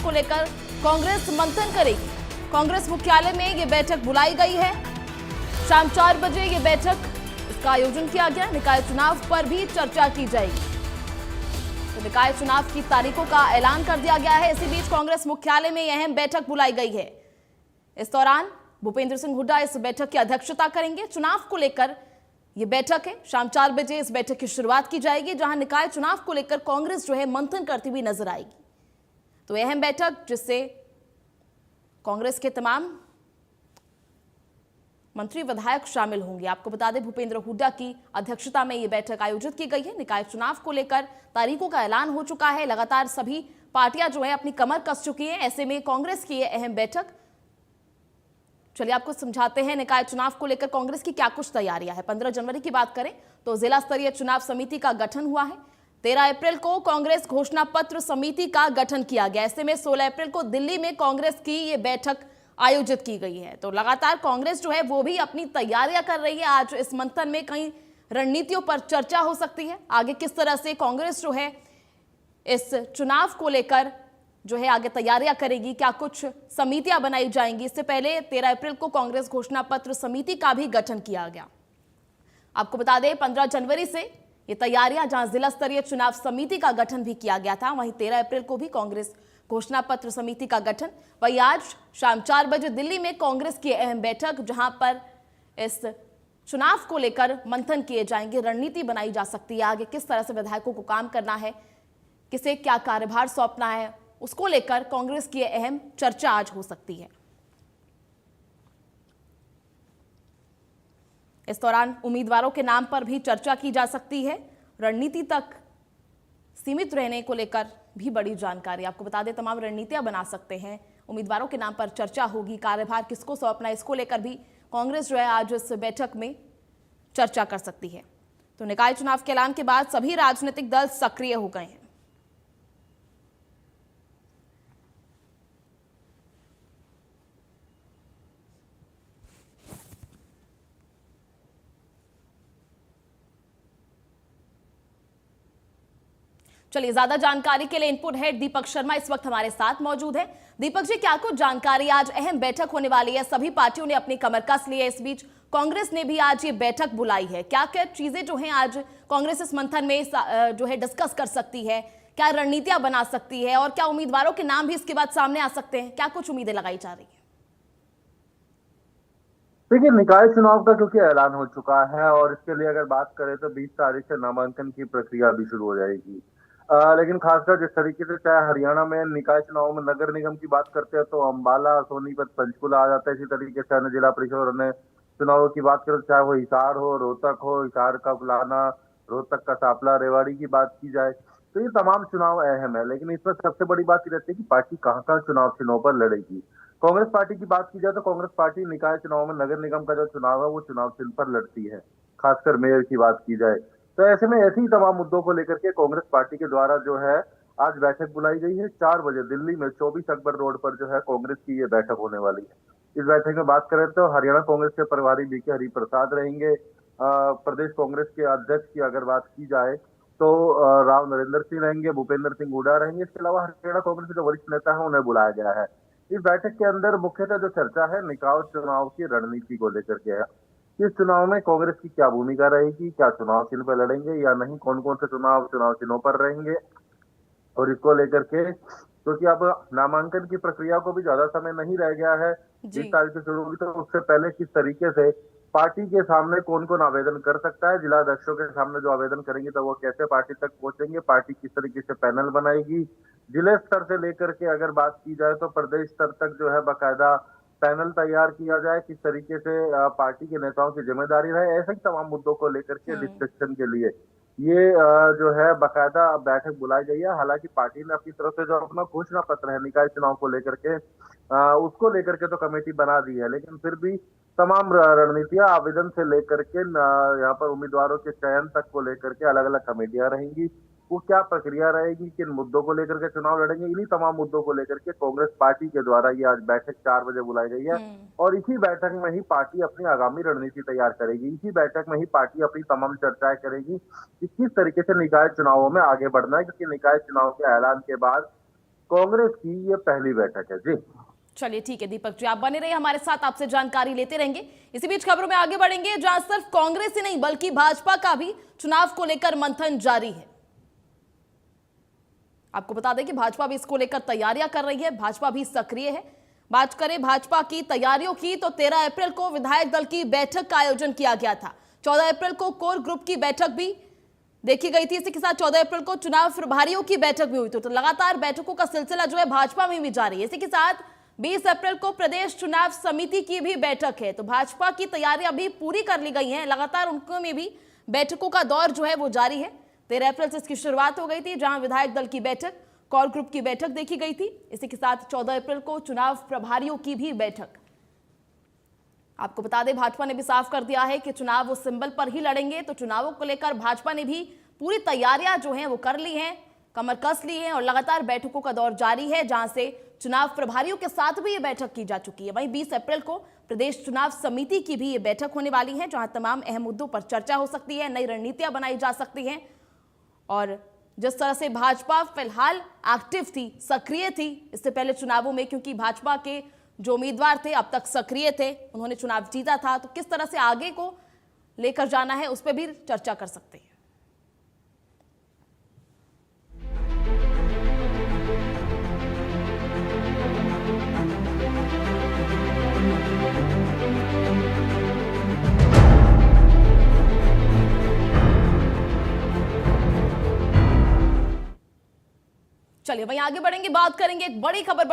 को लेकर कांग्रेस मंथन करेगी। कांग्रेस मुख्यालय में ये बैठक बुलाई गई है। शाम 4 बजे ये बैठक इसका आयोजन किया गया। निकाय चुनाव पर भी चर्चा की जाएगी। तो निकाय चुनाव की तारीखों का ऐलान कर दिया गया है। इसी बीच कांग्रेस मुख्यालय में यह अहम बैठक बुलाई गई है। इस दौरान भूपेंद्र सिंह हुड्डा इस बैठक की अध्यक्षता करेंगे। चुनाव को लेकर यह बैठक है। शाम 4 बजे इस बैठक की शुरुआत की जाएगी, जहां निकाय चुनाव को लेकर कांग्रेस जो है मंथन करती हुई नजर आएगी। तो अहम बैठक जिससे कांग्रेस के तमाम मंत्री विधायक शामिल होंगे। आपको बता दें, भूपेंद्र हुड्डा की अध्यक्षता में यह बैठक आयोजित की गई है। निकाय चुनाव को लेकर तारीखों का ऐलान हो चुका है। लगातार सभी पार्टियां जो है अपनी कमर कस चुकी हैं। ऐसे में कांग्रेस की यह अहम बैठक, चलिए आपको समझाते हैं निकाय चुनाव को लेकर कांग्रेस की क्या कुछ तैयारियां हैं। 15 जनवरी की बात करें तो जिला स्तरीय चुनाव समिति का गठन हुआ है। 13 अप्रैल को कांग्रेस घोषणा पत्र समिति का गठन किया गया। ऐसे में 16 अप्रैल को दिल्ली में कांग्रेस की ये बैठक आयोजित की गई है। तो लगातार कांग्रेस जो है वो भी अपनी तैयारियां कर रही है। आज इस मंथन में कई रणनीतियों पर चर्चा हो सकती है। आगे किस तरह से कांग्रेस जो है इस चुनाव को लेकर जो है आगे तैयारियां करेगी, क्या कुछ समितियां बनाई जाएंगी। इससे पहले 13 अप्रैल को कांग्रेस घोषणा पत्र समिति का भी गठन किया गया। आपको बता दें 15 जनवरी से ये तैयारियां, जहां जिला स्तरीय चुनाव समिति का गठन भी किया गया था, वहीं 13 अप्रैल को भी कांग्रेस घोषणा पत्र समिति का गठन। वहीं आज शाम 4 बजे दिल्ली में कांग्रेस की अहम बैठक, जहां पर इस चुनाव को लेकर मंथन किए जाएंगे, रणनीति बनाई जा सकती है। आगे किस तरह से विधायकों को काम करना है, किसे क्या कार्यभार सौंपना है, उसको लेकर कांग्रेस की अहम चर्चा आज हो सकती है। इस दौरान उम्मीदवारों के नाम पर भी चर्चा की जा सकती है। रणनीति तक सीमित रहने को लेकर भी बड़ी जानकारी। आपको बता दें तमाम रणनीतियां बना सकते हैं। उम्मीदवारों के नाम पर चर्चा होगी, कार्यभार किसको सौंपना है, इसको लेकर भी कांग्रेस जो है आज इस बैठक में चर्चा कर सकती है। तो निकाय चुनाव के ऐलान के बाद सभी राजनीतिक दल सक्रिय हो गए हैं। चलिए, ज्यादा जानकारी के लिए इनपुट हेड दीपक शर्मा इस वक्त हमारे साथ मौजूद है। दीपक जी, क्या कुछ जानकारी, आज अहम बैठक होने वाली है, सभी पार्टियों ने अपनी कमर कस ली है। इस बीच कांग्रेस ने भी आज ये बैठक बुलाई है। क्या क्या चीजें जो हैं आज कांग्रेस इस मंथन में जो है डिस्कस कर सकती है, क्या रणनीतियां बना सकती है, और क्या उम्मीदवारों के नाम भी इसके बाद सामने आ सकते हैं? क्या कुछ उम्मीदें लगाई जा रही है? देखिए, निकाय चुनाव का क्योंकि ऐलान हो चुका है और इसके लिए अगर बात करें तो 20 तारीख से नामांकन की प्रक्रिया भी शुरू हो जाएगी। लेकिन खासकर जिस तरीके से चाहे हरियाणा में निकाय चुनाव में नगर निगम की बात करते हैं तो अंबाला, सोनीपत, पंचकुला आ जाता है। इसी तरीके से अन्य जिला परिषद और अन्य चुनावों की बात करें, चाहे वो हिसार हो, रोहतक हो, हिसार का फुलाना, रोहतक का सांपला, रेवाड़ी की बात की जाए तो ये तमाम चुनाव अहम है। लेकिन इसमें सबसे बड़ी बात ये रहती है कि पार्टी कहाँ कहाँ चुनाव चिन्हों पर लड़ेगी। कांग्रेस पार्टी की बात की जाए तो कांग्रेस पार्टी निकाय चुनाव में नगर निगम का जो चुनाव है वो चुनाव चिन्ह पर लड़ती है। खासकर मेयर की बात की जाए तो ऐसे में ऐसे ही तमाम मुद्दों को लेकर के कांग्रेस पार्टी के द्वारा जो है आज बैठक बुलाई गई है। 4 बजे दिल्ली में 24 अकबर रोड पर जो है कांग्रेस की ये बैठक होने वाली है। इस बैठक में बात करें तो हरियाणा कांग्रेस के प्रभारी बीके हरिप्रसाद रहेंगे। प्रदेश कांग्रेस के अध्यक्ष की अगर बात की जाए तो राव नरेंद्र सिंह रहेंगे, भूपेंद्र सिंह हुड्डा रहेंगे। इसके अलावा हरियाणा कांग्रेस के जो वरिष्ठ नेता है उन्हें बुलाया गया है। इस बैठक के अंदर मुख्यतः जो चर्चा है निकाय चुनाव की रणनीति को लेकर के है। इस चुनाव में कांग्रेस की क्या भूमिका रहेगी, क्या चुनाव चिन्ह पर लड़ेंगे या नहीं, कौन कौन से चुनाव चिन्हों पर रहेंगे, और इसको लेकर के क्योंकि अब नामांकन की प्रक्रिया को भी ज्यादा समय नहीं रह गया है, 20 तारीख से शुरू होगी, तो उससे पहले किस तरीके से पार्टी के सामने कौन कौन आवेदन कर सकता है, जिला अध्यक्षों के सामने जो आवेदन करेंगे तो वो कैसे पार्टी तक पहुंचेंगे, पार्टी किस तरीके से पैनल बनाएगी, जिले स्तर से लेकर के अगर बात की जाए तो प्रदेश स्तर तक जो है बाकायदा पैनल तैयार किया जाए, किस तरीके से पार्टी के नेताओं की जिम्मेदारी रहे, ऐसे ही तमाम मुद्दों को लेकर के डिस्कशन के लिए ये जो है बाकायदा बैठक बुलाई गई है। हालांकि पार्टी ने अपनी तरफ से जो अपना घोषणा पत्र है निकाय चुनाव को लेकर के उसको लेकर के तो कमेटी बना दी है, लेकिन फिर भी तमाम रणनीतियां आवेदन से लेकर के यहाँ पर उम्मीदवारों के चयन तक को लेकर के अलग अलग कमेटियां रहेंगी। वो क्या प्रक्रिया रहेगी, किन मुद्दों को लेकर के चुनाव लड़ेंगे, इन्हीं तमाम मुद्दों को लेकर के कांग्रेस पार्टी के द्वारा ये आज बैठक 4 बजे बुलाई गई है। और इसी बैठक में ही पार्टी अपनी आगामी रणनीति तैयार करेगी। इसी बैठक में ही पार्टी अपनी तमाम चर्चाएं करेगी कि किस तरीके से निकाय चुनावों में आगे बढ़ना है, क्योंकि निकाय चुनाव के ऐलान के बाद कांग्रेस की ये पहली बैठक है जी। चलिए ठीक है दीपक जी, आप बने रहिए हमारे साथ, आपसे जानकारी लेते रहेंगे। इसी बीच खबरों में आगे बढ़ेंगे, जहां सिर्फ कांग्रेस ही नहीं बल्कि भाजपा का भी चुनाव को लेकर मंथन जारी है। आपको बता दें कि भाजपा भी इसको लेकर तैयारियां कर रही है, भाजपा भी सक्रिय है। बात करें भाजपा की तैयारियों की तो 13 अप्रैल को विधायक दल की बैठक का आयोजन किया गया था। 14 अप्रैल को कोर ग्रुप की बैठक भी देखी गई थी। इसी के साथ 14 अप्रैल को चुनाव प्रभारियों की बैठक भी हुई थी। तो लगातार बैठकों का सिलसिला जो है भाजपा में भी जारी है। इसी के साथ 20 अप्रैल को प्रदेश चुनाव समिति की भी बैठक है। तो भाजपा की तैयारियां अभी पूरी कर ली गई हैं, लगातार उनको में भी बैठकों का दौर जो है वो जारी है। 13 अप्रैल से इसकी शुरुआत हो गई थी, जहां विधायक दल की बैठक, कोर ग्रुप की बैठक देखी गई थी। इसी के साथ 14 अप्रैल को चुनाव प्रभारियों की भी बैठक। आपको बता दें भाजपा ने भी साफ कर दिया है कि चुनाव वो सिंबल पर ही लड़ेंगे। तो चुनावों को लेकर भाजपा ने भी पूरी तैयारियां जो हैं वो कर ली हैं, कमर कस ली है और लगातार बैठकों का दौर जारी है, जहां से चुनाव प्रभारियों के साथ भी ये बैठक की जा चुकी है। वहीं 20 अप्रैल को प्रदेश चुनाव समिति की भी ये बैठक होने वाली है, जहां तमाम अहम मुद्दों पर चर्चा हो सकती है, नई रणनीतियां बनाई जा सकती हैं। और जिस तरह से भाजपा फिलहाल एक्टिव थी, सक्रिय थी इससे पहले चुनावों में, क्योंकि भाजपा के जो उम्मीदवार थे अब तक सक्रिय थे, उन्होंने चुनाव जीता था, तो किस तरह से आगे को लेकर जाना है उस पर भी चर्चा कर सकते हैं। चलिए वहीं आगे बढ़ेंगे, बात करेंगे एक बड़ी खबर।